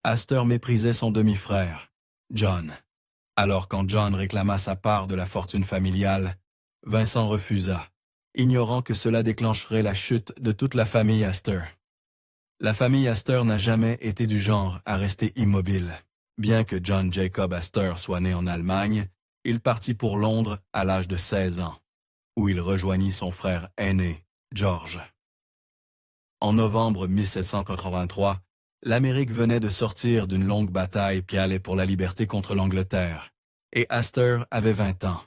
Astor méprisait son demi-frère, John. Alors quand John réclama sa part de la fortune familiale, Vincent refusa, ignorant que cela déclencherait la chute de toute la famille Astor. La famille Astor n'a jamais été du genre à rester immobile. Bien que John Jacob Astor soit né en Allemagne, il partit pour Londres à l'âge de 16 ans, où il rejoignit son frère aîné, George. En novembre 1783, l'Amérique venait de sortir d'une longue bataille qui allait pour la liberté contre l'Angleterre, et Astor avait 20 ans.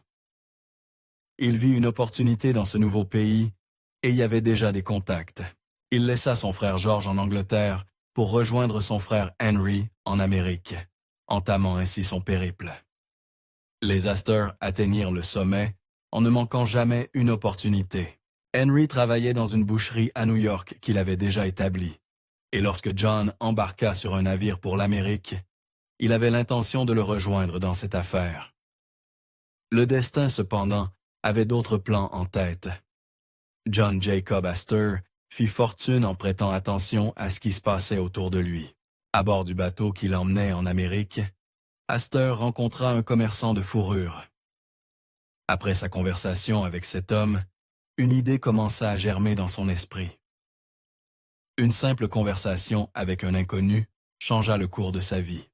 Il vit une opportunité dans ce nouveau pays et y avait déjà des contacts. Il laissa son frère George en Angleterre pour rejoindre son frère Henry en Amérique, entamant ainsi son périple. Les Astor atteignirent le sommet en ne manquant jamais une opportunité. Henry travaillait dans une boucherie à New York qu'il avait déjà établie, et lorsque John embarqua sur un navire pour l'Amérique, il avait l'intention de le rejoindre dans cette affaire. Le destin, cependant, avait d'autres plans en tête. John Jacob Astor fit fortune en prêtant attention à ce qui se passait autour de lui. À bord du bateau qui l'emmenait en Amérique, Astor rencontra un commerçant de fourrure. Après sa conversation avec cet homme, une idée commença à germer dans son esprit. Une simple conversation avec un inconnu changea le cours de sa vie.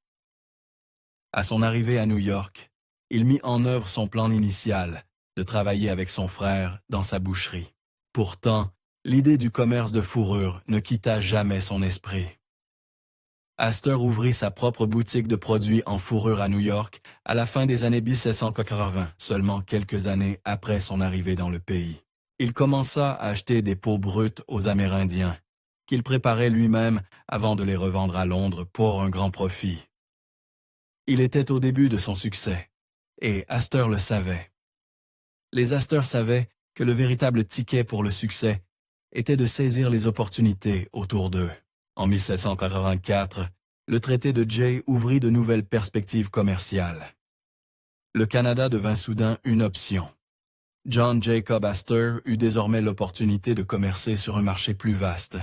À son arrivée à New York, il mit en œuvre son plan initial de travailler avec son frère dans sa boucherie. Pourtant, l'idée du commerce de fourrure ne quitta jamais son esprit. Astor ouvrit sa propre boutique de produits en fourrure à New York à la fin des années 1780, seulement quelques années après son arrivée dans le pays. Il commença à acheter des peaux brutes aux Amérindiens, qu'il préparait lui-même avant de les revendre à Londres pour un grand profit. Il était au début de son succès, et Astor le savait. Les Astor savaient que le véritable ticket pour le succès était de saisir les opportunités autour d'eux. En 1784, le traité de Jay ouvrit de nouvelles perspectives commerciales. Le Canada devint soudain une option. John Jacob Astor eut désormais l'opportunité de commercer sur un marché plus vaste,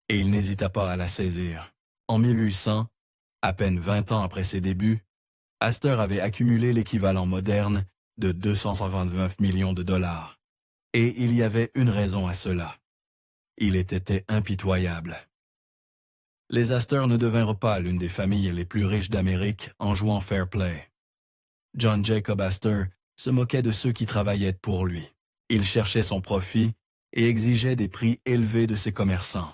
et il n'hésita pas à la saisir. En 1800, à peine 20 ans après ses débuts, Astor avait accumulé l'équivalent moderne de 229 millions de dollars. Et il y avait une raison à cela. Il était impitoyable. Les Astor ne devinrent pas l'une des familles les plus riches d'Amérique en jouant fair play. John Jacob Astor se moquait de ceux qui travaillaient pour lui. Il cherchait son profit et exigeait des prix élevés de ses commerçants.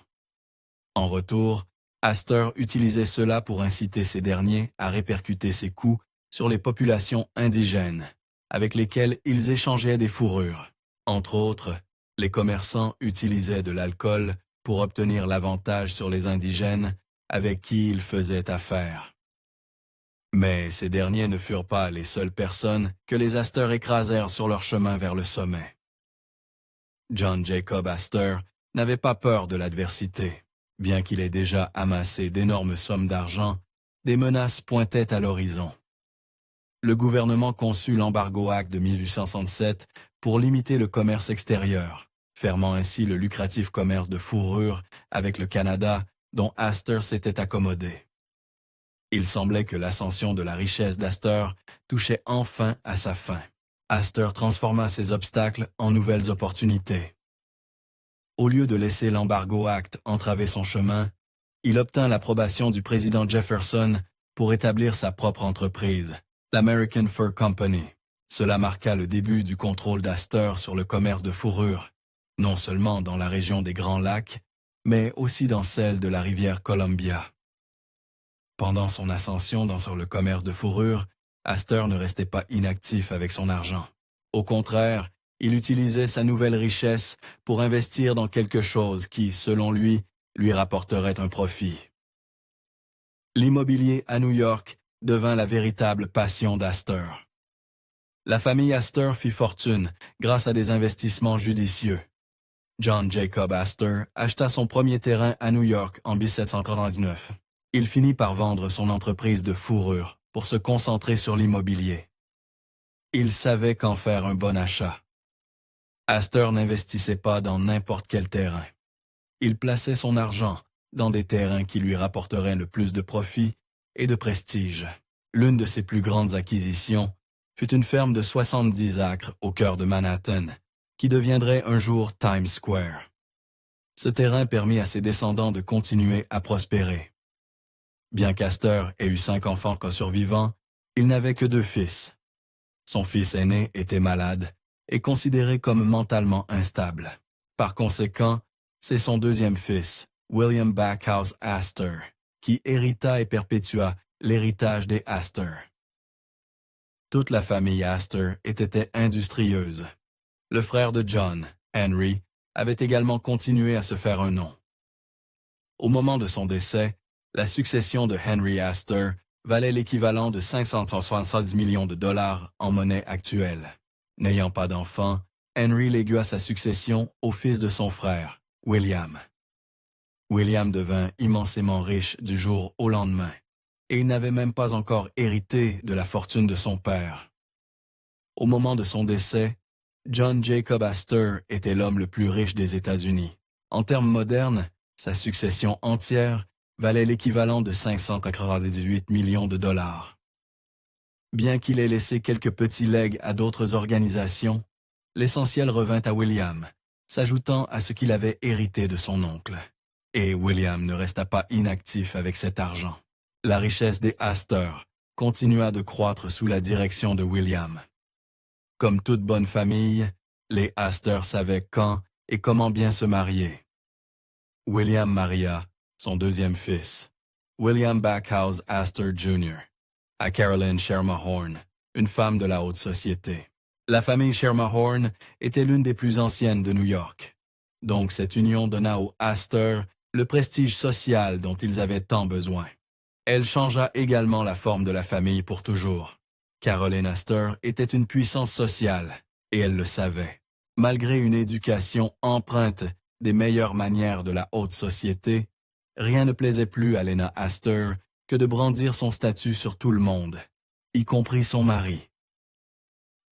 En retour, Astor utilisait cela pour inciter ces derniers à répercuter ses coûts sur les populations indigènes, avec lesquelles ils échangeaient des fourrures. Entre autres, les commerçants utilisaient de l'alcool pour obtenir l'avantage sur les indigènes avec qui ils faisaient affaire. Mais ces derniers ne furent pas les seules personnes que les Astor écrasèrent sur leur chemin vers le sommet. John Jacob Astor n'avait pas peur de l'adversité. Bien qu'il ait déjà amassé d'énormes sommes d'argent, des menaces pointaient à l'horizon. Le gouvernement conçut l'Embargo Act de 1867 pour limiter le commerce extérieur, fermant ainsi le lucratif commerce de fourrure avec le Canada dont Astor s'était accommodé. Il semblait que l'ascension de la richesse d'Astor touchait enfin à sa fin. Astor transforma ces obstacles en nouvelles opportunités. Au lieu de laisser l'Embargo Act entraver son chemin, il obtint l'approbation du président Jefferson pour établir sa propre entreprise, l'American Fur Company. Cela marqua le début du contrôle d'Astor sur le commerce de fourrure, non seulement dans la région des Grands Lacs, mais aussi dans celle de la rivière Columbia. Pendant son ascension sur le commerce de fourrure, Astor ne restait pas inactif avec son argent. Au contraire, il utilisait sa nouvelle richesse pour investir dans quelque chose qui, selon lui rapporterait un profit. L'immobilier à New York devint la véritable passion d'Astor. La famille Astor fit fortune grâce à des investissements judicieux. John Jacob Astor acheta son premier terrain à New York en 1799. Il finit par vendre son entreprise de fourrure pour se concentrer sur l'immobilier. Il savait qu'en faire un bon achat. Astor n'investissait pas dans n'importe quel terrain. Il plaçait son argent dans des terrains qui lui rapporteraient le plus de profit et de prestige. L'une de ses plus grandes acquisitions fut une ferme de 70 acres au cœur de Manhattan, qui deviendrait un jour Times Square. Ce terrain permit à ses descendants de continuer à prospérer. Bien qu'Astor ait eu 5 enfants survivants, il n'avait que 2 fils. Son fils aîné était malade et considéré comme mentalement instable. Par conséquent, c'est son deuxième fils, William Backhouse Astor, qui hérita et perpétua l'héritage des Astor. Toute la famille Astor était industrieuse. Le frère de John, Henry, avait également continué à se faire un nom. Au moment de son décès, la succession de Henry Astor valait l'équivalent de 570 millions de dollars en monnaie actuelle. N'ayant pas d'enfant, Henry légua sa succession au fils de son frère, William. William devint immensément riche du jour au lendemain, et il n'avait même pas encore hérité de la fortune de son père. Au moment de son décès, John Jacob Astor était l'homme le plus riche des États-Unis. En termes modernes, sa succession entière valait l'équivalent de 598 millions de dollars. Bien qu'il ait laissé quelques petits legs à d'autres organisations, l'essentiel revint à William, s'ajoutant à ce qu'il avait hérité de son oncle. Et William ne resta pas inactif avec cet argent. La richesse des Astor continua de croître sous la direction de William. Comme toute bonne famille, les Astor savaient quand et comment bien se marier. William maria son deuxième fils, William Backhouse Astor Jr., à Caroline Schermerhorn, une femme de la haute société. La famille Schermerhorn était l'une des plus anciennes de New York. Donc cette union donna aux Astor le prestige social dont ils avaient tant besoin. Elle changea également la forme de la famille pour toujours. Caroline Astor était une puissance sociale, et elle le savait. Malgré une éducation empreinte des meilleures manières de la haute société, rien ne plaisait plus à Lena Astor que de brandir son statut sur tout le monde, y compris son mari.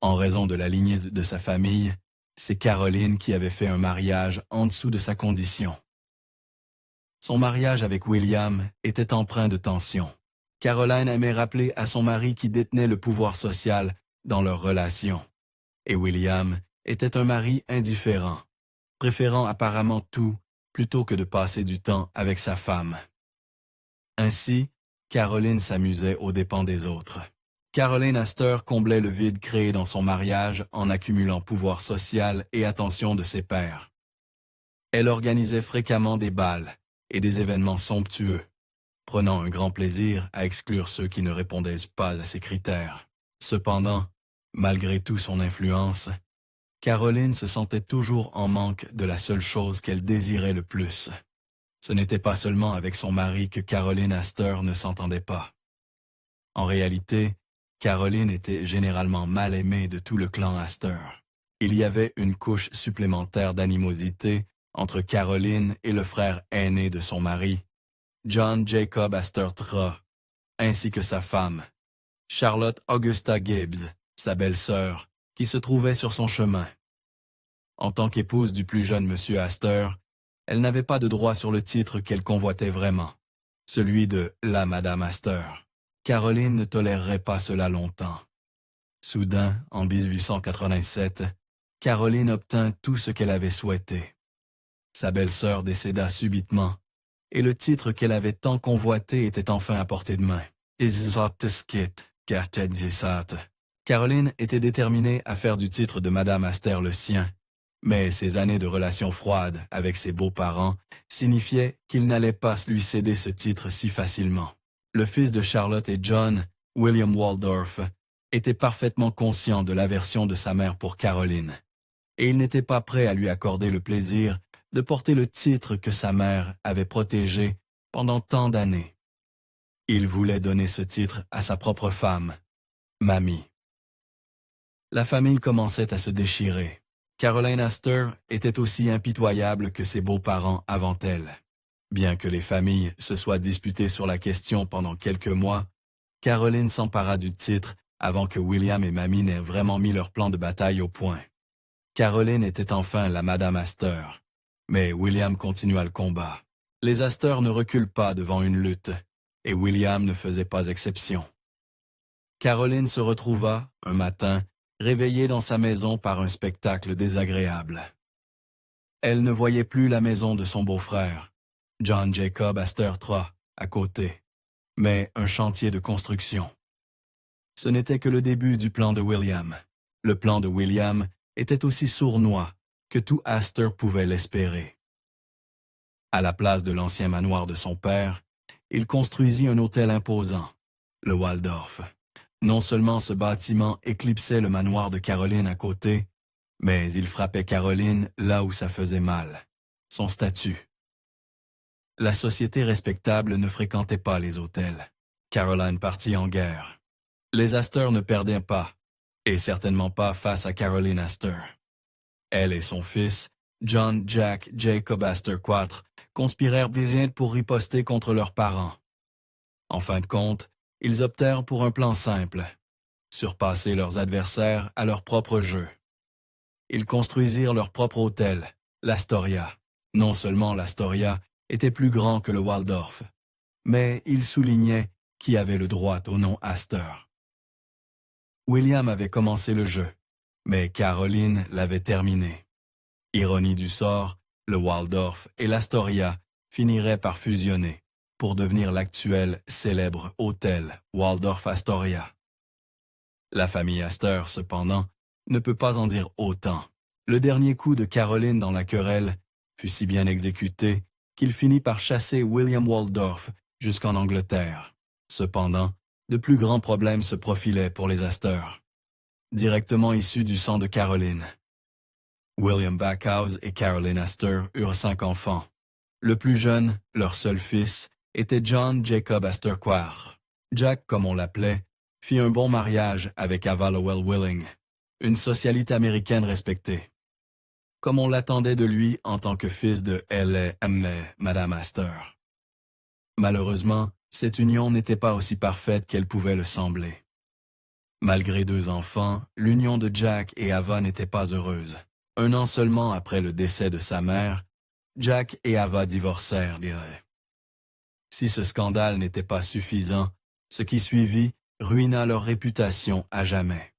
En raison de la lignée de sa famille, c'est Caroline qui avait fait un mariage en dessous de sa condition. Son mariage avec William était empreint de tension. Caroline aimait rappeler à son mari qui détenait le pouvoir social dans leur relation. Et William était un mari indifférent, préférant apparemment tout plutôt que de passer du temps avec sa femme. Ainsi, Caroline s'amusait aux dépens des autres. Caroline Astor comblait le vide créé dans son mariage en accumulant pouvoir social et attention de ses pairs. Elle organisait fréquemment des bals et des événements somptueux, prenant un grand plaisir à exclure ceux qui ne répondaient pas à ses critères. Cependant, malgré tout son influence, Caroline se sentait toujours en manque de la seule chose qu'elle désirait le plus. Ce n'était pas seulement avec son mari que Caroline Astor ne s'entendait pas. En réalité, Caroline était généralement mal aimée de tout le clan Astor. Il y avait une couche supplémentaire d'animosité entre Caroline et le frère aîné de son mari, John Jacob Astor III, ainsi que sa femme, Charlotte Augusta Gibbs, sa belle-sœur, qui se trouvait sur son chemin. En tant qu'épouse du plus jeune monsieur Astor, elle n'avait pas de droit sur le titre qu'elle convoitait vraiment, celui de la Madame Astor. Caroline ne tolérerait pas cela longtemps. Soudain, en 1887, Caroline obtint tout ce qu'elle avait souhaité. Sa belle-sœur décéda subitement, et le titre qu'elle avait tant convoité était enfin à portée de main. Caroline était déterminée à faire du titre de Madame Astor le sien, mais ses années de relations froides avec ses beaux-parents signifiaient qu'il n'allait pas lui céder ce titre si facilement. Le fils de Charlotte et John, William Waldorf, était parfaitement conscient de l'aversion de sa mère pour Caroline, et il n'était pas prêt à lui accorder le plaisir de porter le titre que sa mère avait protégé pendant tant d'années. Il voulait donner ce titre à sa propre femme, Mamie. La famille commençait à se déchirer. Caroline Astor était aussi impitoyable que ses beaux-parents avant elle. Bien que les familles se soient disputées sur la question pendant quelques mois, Caroline s'empara du titre avant que William et Mamie n'aient vraiment mis leur plan de bataille au point. Caroline était enfin la Madame Astor, mais William continua le combat. Les Astor ne reculent pas devant une lutte, et William ne faisait pas exception. Caroline se retrouva, un matin, réveillée dans sa maison par un spectacle désagréable. Elle ne voyait plus la maison de son beau-frère, John Jacob Astor III, à côté, mais un chantier de construction. Ce n'était que le début du plan de William. Le plan de William était aussi sournois que tout Astor pouvait l'espérer. À la place de l'ancien manoir de son père, il construisit un hôtel imposant, le Waldorf. Non seulement ce bâtiment éclipsait le manoir de Caroline à côté, mais il frappait Caroline là où ça faisait mal, son statut. La société respectable ne fréquentait pas les hôtels. Caroline partit en guerre. Les Astor ne perdaient pas, et certainement pas face à Caroline Astor. Elle et son fils, John Jack Jacob Astor IV, conspirèrent bien pour riposter contre leurs parents. En fin de compte, ils optèrent pour un plan simple, surpasser leurs adversaires à leur propre jeu. Ils construisirent leur propre hôtel, l'Astoria. Non seulement l'Astoria était plus grand que le Waldorf, mais ils soulignaient qui avait le droit au nom Astor. William avait commencé le jeu, mais Caroline l'avait terminé. Ironie du sort, le Waldorf et l'Astoria finiraient par fusionner pour devenir l'actuel célèbre hôtel Waldorf Astoria. La famille Astor, cependant, ne peut pas en dire autant. Le dernier coup de Caroline dans la querelle fut si bien exécuté qu'il finit par chasser William Waldorf jusqu'en Angleterre. Cependant, de plus grands problèmes se profilaient pour les Astor, directement issus du sang de Caroline. William Backhouse et Caroline Astor eurent 5 enfants. Le plus jeune, leur seul fils, était John Jacob Astor IV. Jack, comme on l'appelait, fit un bon mariage avec Ava Lowell Willing, une socialite américaine respectée, comme on l'attendait de lui en tant que fils de L.M. Madame Astor. Malheureusement, cette union n'était pas aussi parfaite qu'elle pouvait le sembler. Malgré 2 enfants, l'union de Jack et Ava n'était pas heureuse. 1 an seulement après le décès de sa mère, Jack et Ava divorcèrent, dirait. Si ce scandale n'était pas suffisant, ce qui suivit ruina leur réputation à jamais.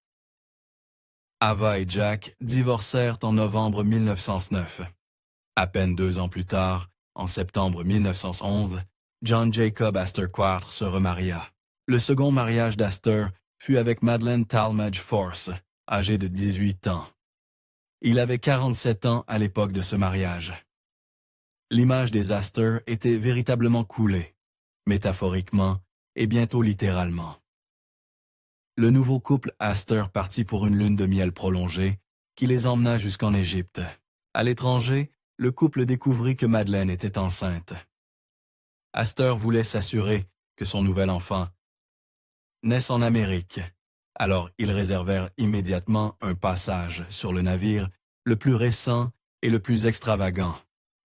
Ava et Jack divorcèrent en novembre 1909. À peine 2 ans plus tard, en septembre 1911, John Jacob Astor IV se remaria. Le second mariage d'Astor fut avec Madeleine Talmadge Force, âgée de 18 ans. Il avait 47 ans à l'époque de ce mariage. L'image des Astor était véritablement coulée, métaphoriquement et bientôt littéralement. Le nouveau couple Astor partit pour une lune de miel prolongée qui les emmena jusqu'en Égypte. À l'étranger, le couple découvrit que Madeleine était enceinte. Astor voulait s'assurer que son nouvel enfant naisse en Amérique. Alors ils réservèrent immédiatement un passage sur le navire le plus récent et le plus extravagant,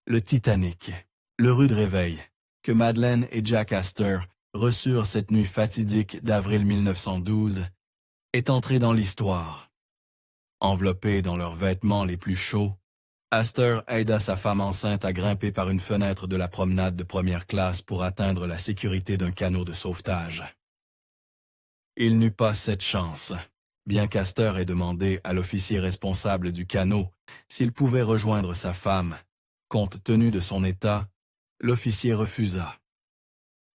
le Titanic. Le rude réveil que Madeleine et Jack Astor reçurent cette nuit fatidique d'avril 1912 est entré dans l'histoire. Enveloppés dans leurs vêtements les plus chauds, Astor aida sa femme enceinte à grimper par une fenêtre de la promenade de première classe pour atteindre la sécurité d'un canot de sauvetage. Il n'eut pas cette chance, bien qu'Astor ait demandé à l'officier responsable du canot s'il pouvait rejoindre sa femme. Compte tenu de son état, l'officier refusa.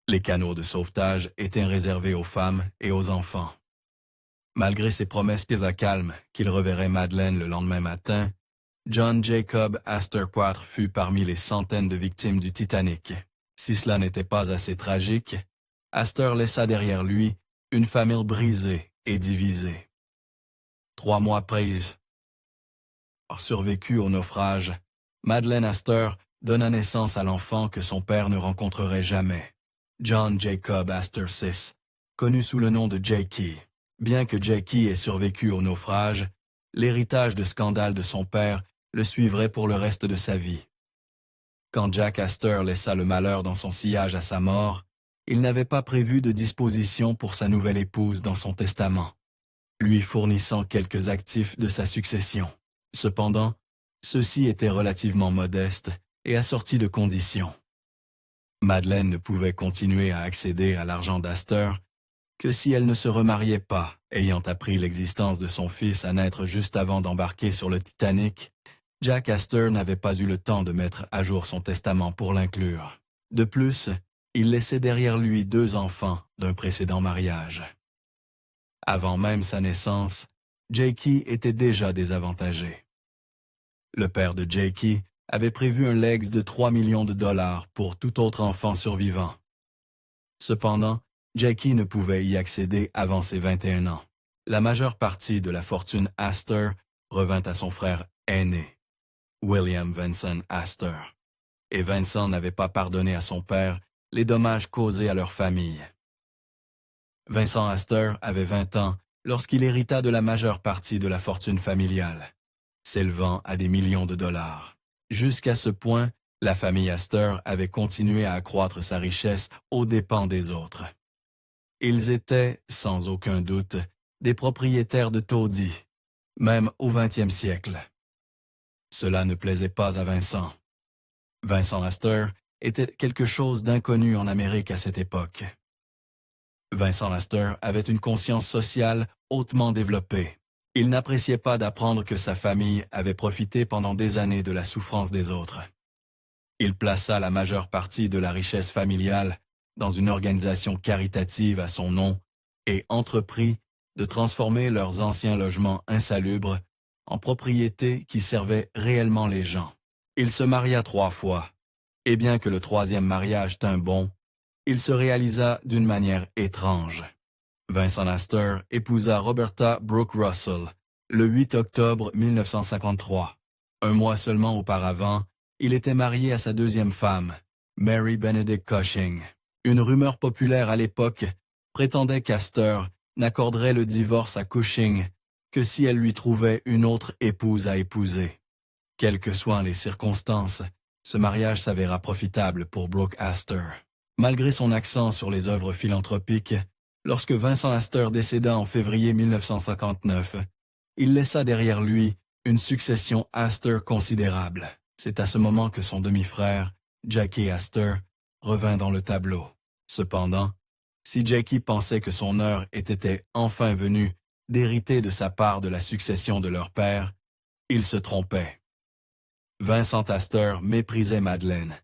Les canots de sauvetage étaient réservés aux femmes et aux enfants. Malgré ses promesses calmes qu'il reverrait Madeleine le lendemain matin, John Jacob Astor IV fut parmi les centaines de victimes du Titanic. Si cela n'était pas assez tragique, Astor laissa derrière lui une famille brisée et divisée. 3 mois après avoir survécu au naufrage, Madeleine Astor donna naissance à l'enfant que son père ne rencontrerait jamais, John Jacob Astor VI, connu sous le nom de Jakey. Bien que Jakey ait survécu au naufrage, l'héritage de scandale de son père le suivrait pour le reste de sa vie. Quand Jack Astor laissa le malheur dans son sillage à sa mort, il n'avait pas prévu de disposition pour sa nouvelle épouse dans son testament, lui fournissant quelques actifs de sa succession. Cependant, ceux-ci étaient relativement modestes et assortis de conditions. Madeleine ne pouvait continuer à accéder à l'argent d'Astor que si elle ne se remariait pas, ayant appris l'existence de son fils à naître juste avant d'embarquer sur le Titanic. Jack Astor n'avait pas eu le temps de mettre à jour son testament pour l'inclure. De plus, il laissait derrière lui 2 enfants d'un précédent mariage. Avant même sa naissance, Jakey était déjà désavantagé. Le père de Jakey avait prévu un legs de 3 millions de dollars pour tout autre enfant survivant. Cependant, Jakey ne pouvait y accéder avant ses 21 ans. La majeure partie de la fortune Astor revint à son frère aîné, William Vincent Astor. Et Vincent n'avait pas pardonné à son père les dommages causés à leur famille. Vincent Astor avait 20 ans lorsqu'il hérita de la majeure partie de la fortune familiale, s'élevant à des millions de dollars. Jusqu'à ce point, la famille Astor avait continué à accroître sa richesse aux dépens des autres. Ils étaient, sans aucun doute, des propriétaires de taudis, même au XXe siècle. Cela ne plaisait pas à Vincent. Vincent Astor était quelque chose d'inconnu en Amérique à cette époque. Vincent Astor avait une conscience sociale hautement développée. Il n'appréciait pas d'apprendre que sa famille avait profité pendant des années de la souffrance des autres. Il plaça la majeure partie de la richesse familiale dans une organisation caritative à son nom et entreprit de transformer leurs anciens logements insalubres en propriétés qui servaient réellement les gens. Il se maria 3 fois, et bien que le 3e mariage tint bon, il se réalisa d'une manière étrange. Vincent Astor épousa Roberta Brooke Russell le 8 octobre 1953. Un mois seulement auparavant, il était marié à sa 2e femme, Mary Benedict Cushing. Une rumeur populaire à l'époque prétendait qu'Astor n'accorderait le divorce à Cushing que si elle lui trouvait une autre épouse à épouser. Quelles que soient les circonstances, ce mariage s'avéra profitable pour Brooke Astor. Malgré son accent sur les œuvres philanthropiques, lorsque Vincent Astor décéda en février 1959, il laissa derrière lui une succession Astor considérable. C'est à ce moment que son demi-frère, Jackie Astor, revint dans le tableau. Cependant, si Jackie pensait que son heure était enfin venue d'hériter de sa part de la succession de leur père, il se trompait. Vincent Astor méprisait Madeleine,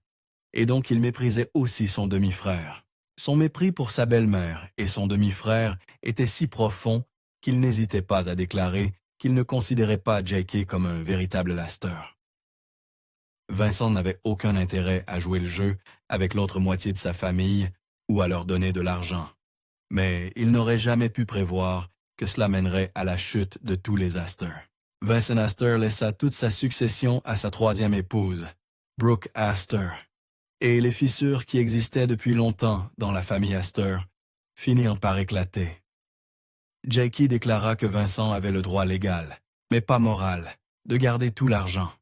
et donc il méprisait aussi son demi-frère. Son mépris pour sa belle-mère et son demi-frère était si profond qu'il n'hésitait pas à déclarer qu'il ne considérait pas Jackie comme un véritable Astor. Vincent n'avait aucun intérêt à jouer le jeu avec l'autre moitié de sa famille ou à leur donner de l'argent, mais il n'aurait jamais pu prévoir que cela mènerait à la chute de tous les Astor. Vincent Astor laissa toute sa succession à sa 3e épouse, Brooke Astor, et les fissures qui existaient depuis longtemps dans la famille Astor finirent par éclater. Jackie déclara que Vincent avait le droit légal, mais pas moral, de garder tout l'argent.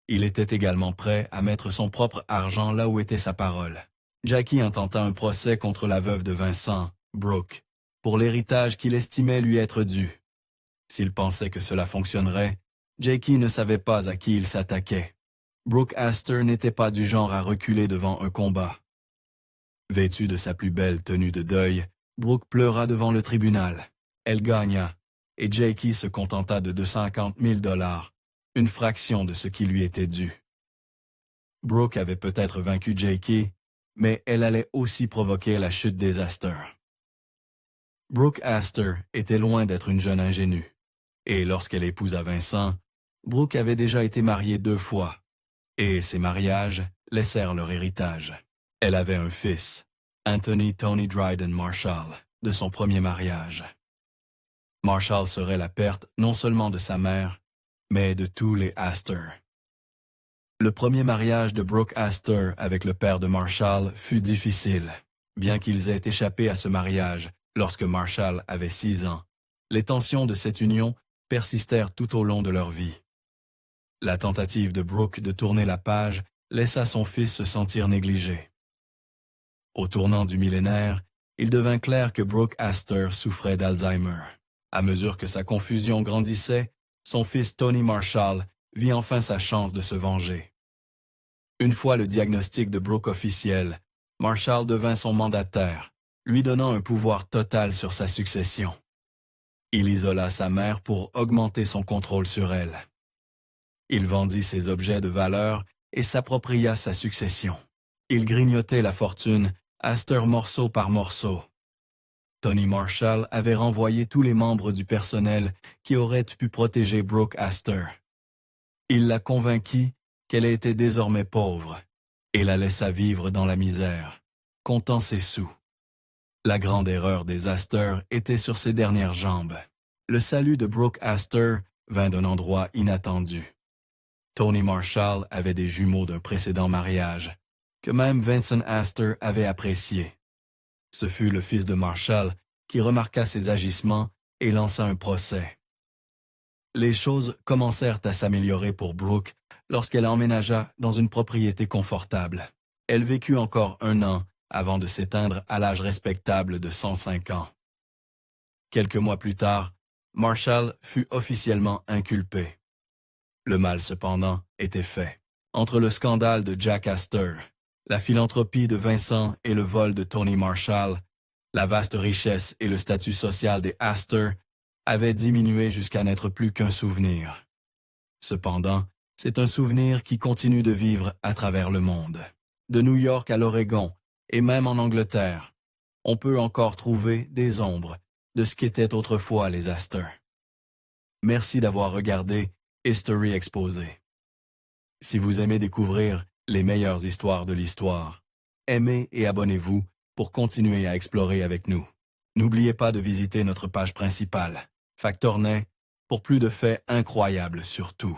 Il était également prêt à mettre son propre argent là où était sa parole. Jackie intenta un procès contre la veuve de Vincent, Brooke, pour l'héritage qu'il estimait lui être dû. S'il pensait que cela fonctionnerait, Jackie ne savait pas à qui il s'attaquait. Brooke Astor n'était pas du genre à reculer devant un combat. Vêtue de sa plus belle tenue de deuil, Brooke pleura devant le tribunal. Elle gagna, et Jackie se contenta de 250 000 $, une fraction de ce qui lui était dû. Brooke avait peut-être vaincu Jackie, mais elle allait aussi provoquer la chute des Astor. Brooke Astor était loin d'être une jeune ingénue, et lorsqu'elle épousa Vincent, Brooke avait déjà été mariée 2 fois, et ces mariages laissèrent leur héritage. Elle avait un fils, Anthony Tony Dryden Marshall, de son premier mariage. Marshall serait la perte non seulement de sa mère, mais de tous les Astor. Le premier mariage de Brooke Astor avec le père de Marshall fut difficile. Bien qu'ils aient échappé à ce mariage lorsque Marshall avait 6 ans, les tensions de cette union persistèrent tout au long de leur vie. La tentative de Brooke de tourner la page laissa son fils se sentir négligé. Au tournant du millénaire, il devint clair que Brooke Astor souffrait d'Alzheimer. À mesure que sa confusion grandissait, son fils Tony Marshall vit enfin sa chance de se venger. Une fois le diagnostic de Brooke officiel, Marshall devint son mandataire, lui donnant un pouvoir total sur sa succession. Il isola sa mère pour augmenter son contrôle sur elle. Il vendit ses objets de valeur et s'appropria sa succession. Il grignotait la fortune, Astor morceau par morceau. Tony Marshall avait renvoyé tous les membres du personnel qui auraient pu protéger Brooke Astor. Il la convainquit qu'elle était désormais pauvre et la laissa vivre dans la misère, comptant ses sous. La grande erreur des Astor était sur ses dernières jambes. Le salut de Brooke Astor vint d'un endroit inattendu. Tony Marshall avait des jumeaux d'un précédent mariage, que même Vincent Astor avait apprécié. Ce fut le fils de Marshall qui remarqua ses agissements et lança un procès. Les choses commencèrent à s'améliorer pour Brooke lorsqu'elle emménagea dans une propriété confortable. Elle vécut encore 1 an avant de s'éteindre à l'âge respectable de 105 ans. Quelques mois plus tard, Marshall fut officiellement inculpé. Le mal, cependant, était fait. Entre le scandale de Jack Astor, la philanthropie de Vincent et le vol de Tony Marshall, la vaste richesse et le statut social des Astor avaient diminué jusqu'à n'être plus qu'un souvenir. Cependant, c'est un souvenir qui continue de vivre à travers le monde. De New York à l'Oregon, et même en Angleterre, on peut encore trouver des ombres de ce qu'étaient autrefois les Astor. Merci d'avoir regardé History Exposé. Si vous aimez découvrir les meilleures histoires de l'histoire, aimez et abonnez-vous pour continuer à explorer avec nous. N'oubliez pas de visiter notre page principale, Factornet, pour plus de faits incroyables sur tout.